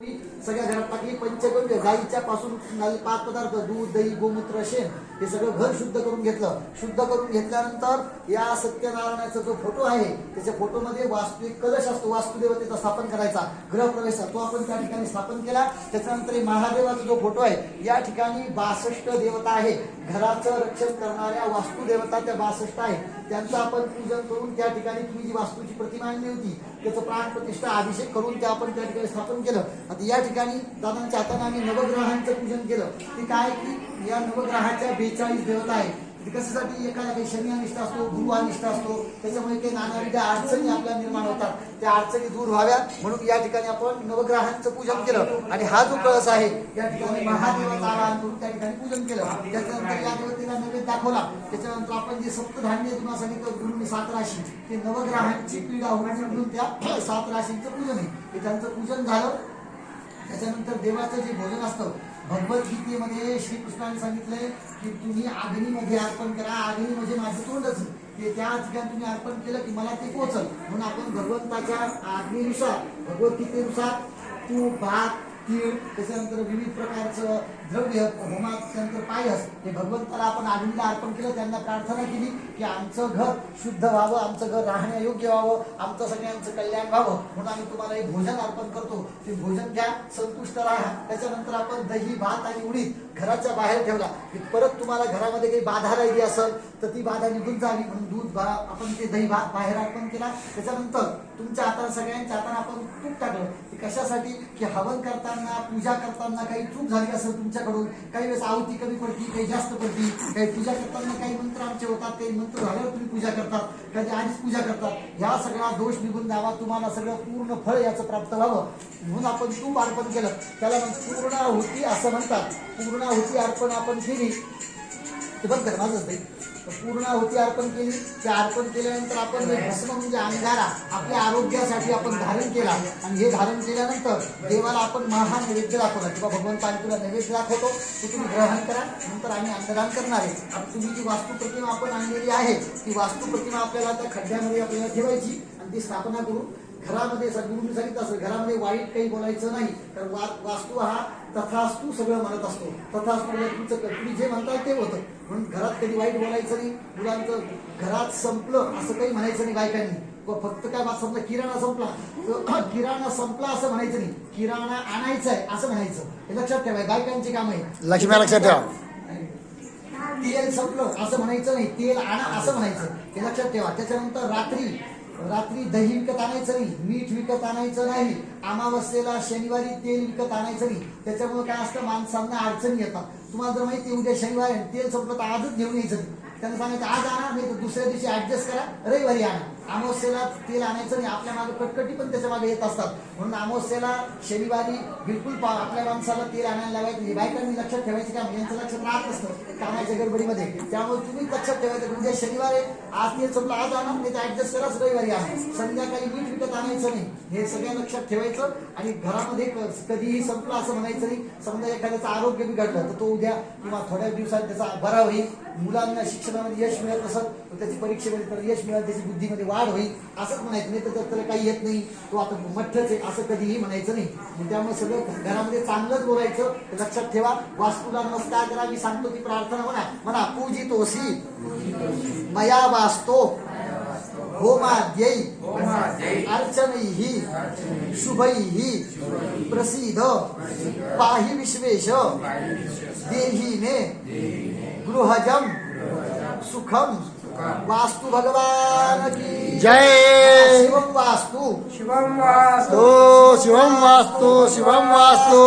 सगळ्या घरात टाकली पंचगव्य गाईच्या पासून 5 पदार्थ दूध दही गोमूत्र शेण हे सगळं घर शुद्ध करून घेतलं. शुद्ध करून घेतल्यानंतर या सत्यनारायणाचा जो फोटो आहे त्याच्या फोटोमध्ये वास्तू एक कलश असतो, वास्तुदेवतेचा स्थापन करायचा गृहप्रवेश तो आपण त्या ठिकाणी स्थापन केला. त्याच्यानंतर महादेवाचा जो फोटो आहे या ठिकाणी 62 देवता आहे. घराचं रक्षण करणाऱ्या वास्तुदेवता त्या 62 आहे. त्यांचं आपण पूजन करून त्या ठिकाणी तुम्ही जी वास्तूची प्रतिमा आणली होती त्याचं प्राण प्रतिष्ठा अभिषेक करून ते आपण त्या ठिकाणी स्थापन केलं. आता या ठिकाणी दादांच्या हाताने आम्ही नवग्रहांचं पूजन केलं. ते काय की या नवग्रहाच्या 42 देवता आहे. कशासाठी एखादा काही शनी अनिष्ट असतो, गुरु अनिष्ट असतो, त्याच्यामुळे काही नानाविध अडचणी आपल्याला निर्माण होतात. त्या अडचणी दूर व्हाव्या म्हणून या ठिकाणी आपण नवग्रहांचं पूजन केलं. आणि हा जो कळस आहे या ठिकाणी महादेवाचा आवाहन करून त्या ठिकाणी पूजन केलं. त्याच्यानंतर या देवतेला नैवेद्य दाखवला. त्याच्यानंतर आपण जे सप्तधान्य तुम्हाला सांगितलं गुरुनी 7 राशी ते नवग्रहांची पीडा होण्याची म्हणून त्या 7 राशींचं पूजन आहे हे त्यांचं पूजन झालं. त्याच्यानंतर देवाचं जे भोजन असतं भगवद्गीतेमध्ये श्रीकृष्णाने सांगितलंय की तुम्ही अग्नीमध्ये अर्पण करा. अग्नी म्हणजे माझं तोंडच ते त्या ठिकाणी तुम्ही अर्पण केलं की मला ते पोचल म्हणून आपण भगवंताच्या आज्ञेनुसार भगवद्गीतेनुसार तूप भात तीळ त्याच्यानंतर विविध प्रकारचं द्रव्य होमाच्यानंतर पायस हे भगवंताला आपण अग्नीला अर्पण केलं. त्यांना प्रार्थना केली की आमचं घर शुद्ध व्हावं, आमचं घर राहण्यायोग्य व्हावं, आमचं सगळ्यांचं कल्याण व्हावं म्हणून आम्ही तुम्हाला एक भोजन अर्पण करतो. ते भोजन घ्या, संतुष्ट राहा. त्याच्यानंतर आपण दही भात आणि उडीद घराच्या बाहेर ठेवला की परत तुम्हाला घरामध्ये काही बाधा राहिली असेल तर ती बाधा निघून जावी म्हणून दूध आपण ते दही भात बाहेर अर्पण केला. त्याच्यानंतर तुमच्या हातात सगळ्यांच्या हाताने आपण तूप टाकलं. कशासाठी की हवन करताना पूजा करताना काही चूक झाली असेल तुमच्याकडून, काही वेळेस आहुती कमी पडती, काही जास्त पडती, काही पूजा करताना काही मंत्र आमचे होतात, काही मंत्र झाल्यावर तुम्ही पूजा करतात, कधी आधीच पूजा करतात. ह्या सगळा दोष निघून द्यावा, तुम्हाला सगळं पूर्ण फळ याचं प्राप्त व्हावं म्हणून आपण तूप अर्पण केलं. त्याला पूर्णाहुती असं म्हणतात. पूर्णाहुती अर्पण आपण केली ते बघ कर माझंच नाही पूर्णाहुती अर्पण केली. ते अर्पण केल्यानंतर आपण भस्म म्हणजे अंगारा आपल्या आरोग्यासाठी आपण धारण केला. आणि हे धारण केल्यानंतर देवाला आपण महानैवेद्य दाखवला किंवा भगवंताने तुला नैवेद्य दाखवतो ते तुम्ही ग्रहण करा. नंतर आम्ही अन्नदान करणार आहे. आता तुम्ही जी वास्तू प्रतिमा आपण आणलेली आहे ती वास्तू प्रतिमा आपल्याला त्या खड्ड्यामध्ये आपल्याला ठेवायची आणि ती स्थापना करून घरामध्ये सद्गुरूंनी सांगितलं असेल घरामध्ये वाईट काही बोलायचं नाही. कारण वास्तू हा तथास्तू सगळं म्हणत असतो. तथास्तू तुमचं तुम्ही जे म्हणताल ते होतं म्हणून घरात कधी वाईट बोलायचं नाही. मुलांचं घरात संपलं असं काही म्हणायचं नाही बायकांनी. फक्त काय बात संपला किराणा संपला तर किराणा संपला असं म्हणायचं नाही. किराणा आणायचा आहे असं म्हणायचं. हे लक्षात ठेवाय बायकांची काम आहे. लक्ष्मी लक्षात ठेवा. तेल संपलं असं म्हणायचं नाही, तेल आणा असं म्हणायचं. हे लक्षात ठेवा. त्याच्यानंतर रात्री दही विकत आणायचं नाही, मीठ विकत आणायचं नाही, अमावस्येला शनिवारी तेल विकत आणायचं नाही. त्याच्यामुळे काय असतं माणसांना अडचणी येतात. तुम्हाला जर माहिती उद्या शनिवार आहे तेल संपलं तर आजच घेऊन यायचं. त्यांना सांगायचं आज आणा नाही तर दुसऱ्या दिवशी ऍडजस्ट करा, रविवारी आणा. अमावस्येला तेल आणायचं नाही. आपल्या मागे कटकटी पण त्याच्या मागे येत असतात म्हणून अमावस्येला शनिवारी बिलकुल आपल्या माणसाला तेल आणायला लावायचं. बायकांनी लक्षात ठेवायचे काम यांचं लक्षात राहत नसतं कामाच्या गडबडीमध्ये. त्यामुळे तुम्ही लक्षात ठेवायचं उद्या शनिवार आहे आज तेल संपलं आज आणा नाही तर ऍडजस्ट करा रविवारी आणा. संध्याकाळी मीठ विकत आणायचं नाही हे सगळ्या लक्षात ठेवायचं. आणि घरामध्ये कधीही संपलं असं म्हणायचं नाही. समजा एखाद्याचं आरोग्य बिघडलं तर तो उद्या किंवा थोड्या दिवसात त्याचा बरा होईल. मुलांना शिक्षणामध्ये यश मिळत असेल तर त्याची परीक्षेमध्ये तर यश मिळेल, त्याची बुद्धीमध्ये वाढ होईल असंच म्हणायचं नाही. तर त्याला काही येत नाही तो आता मठ्ठच आहे असं कधीही म्हणायचं नाही. त्यामुळे सगळं घरामध्ये चांगलंच बोलायचं. लक्षात ठेवा. वास्तूला नमस्कार करा. मी सांगतो ती प्रार्थना म्हणा पूजितोसी मया वास्तो होमाद्यै अर्चनैः शुभैः प्रसीद पाहि विश्वेश देहि मे गृहजम सुखम. वास्तु भगवान की जय. शिवम वास्तु शिवम वास्तु शिवम वास्तु शिवम वास्तु.